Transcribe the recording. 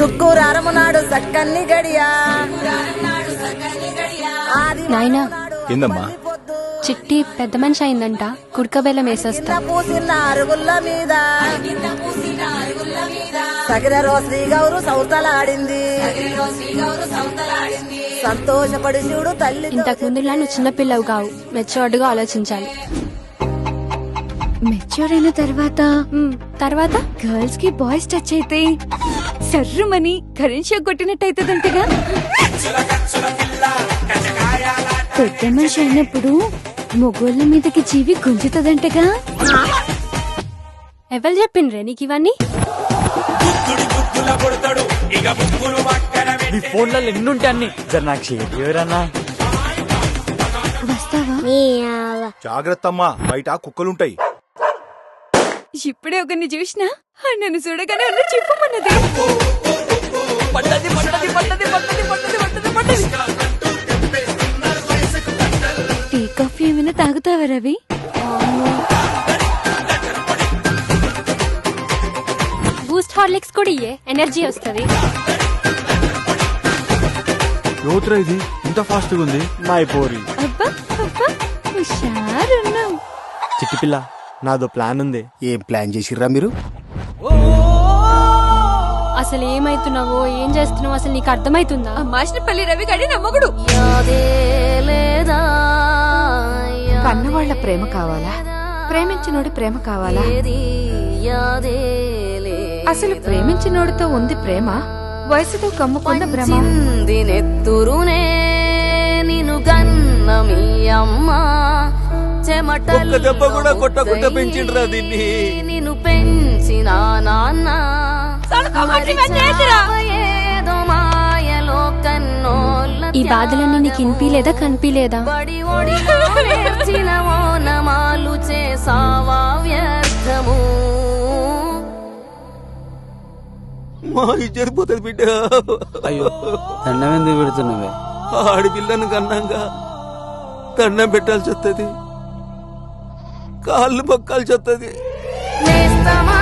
శుక్రవారం నాడు సక్కన్ని గడియా నాయనా ఏందమ్మా? చిట్టి పెద్ద మనిషి అయిందంట, కుడకబెల్లం వేసేస్తా. పూసిన అరుగుల్ల మీద సగిర శ్రీ గౌరు సౌతలాడింది. సంతోషపడి చూడు తల్లి. ఇంతకు ముందులా నువ్వు చిన్నపిల్లవు కావు, మెచ్యూర్డ్గా ఆలోచించాలి. మెచ్యూర్ అయిన తర్వాత గర్ల్స్ కి బాయ్స్ టచ్ అయితే సర్రుమని కరెంట్ షాక్ కొట్టినట్టయితదంటగా. పెద్ద మనిషి అయినప్పుడు మొగోళ్ళ మీదకి జీవి గుంజుతుందంటగా. ఎవరు చెప్పిండ్రే నీకు ఇవన్నీ? నీ ఫోన్లలో ఎన్నుంటే అన్ని జర నాకు చేయరన్నా. వస్తావా? జాగ్రత్త అమ్మా, బయట కుక్కలుంటాయి. ఇప్పుడే ఒకరిని చూసినా నన్ను చూడగానే అన్న చెప్పమన్నది. టీ కాఫీ ఏమైనా తాగుతావా రవి? బూస్ట్ హార్లిక్స్ కూడా ఇయ్యే, ఎనర్జీ వస్తుంది. యోత్రా ఇది ఇంత ఫాస్ట్ గా ఉంది. మై పోరి అబ్బా అబ్బా హుషారున్నావు. చిట్టి పిల్ల, నాదో ప్లాన్ ఉంది. ఏం ప్లాన్ చేసిర్రా మీరు? అసలు ఏమైతున్నావో ఏం చేస్తున్నావో అసలు నీకు అర్థమైతుందా? మాషనపల్లి రవి గడి నమ్మగుడు. కన్నవాళ్ల ప్రేమ కావాలా, ప్రేమించినోడి ప్రేమ కావాలా? అసలు ప్రేమించినోడితో ఉంది ప్రేమ, వయసుతో కమ్ముకున్న భ్రమ. నెత్తురునే నిన్ను గన్న మీ అమ్మ ఒక్క దెబ్బ కూడా కొట్టకుండా పెంచిండ్రా దీన్ని. నిన్ను పెంచిన నాన్న ఏదో మాయలో కన్నోళ్ళ ఈ బాధలన్నీ నీకు ఇన్పిలేదా కనిపిలేదా? బడి ఒడిలో నేర్చిన ఓనమాలు చేసావా వ్యర్థము. మా ఇజ్జరిపోతుంది బిడ్డ. అయ్యో దండం ఎందుకు పెడుతున్నావే? ఆడిపిల్లను కన్నాగా దండం పెట్టాల్సి వస్తుంది, కాళ్ళు మొక్కాల్సి వస్తుంది. నేస్తమా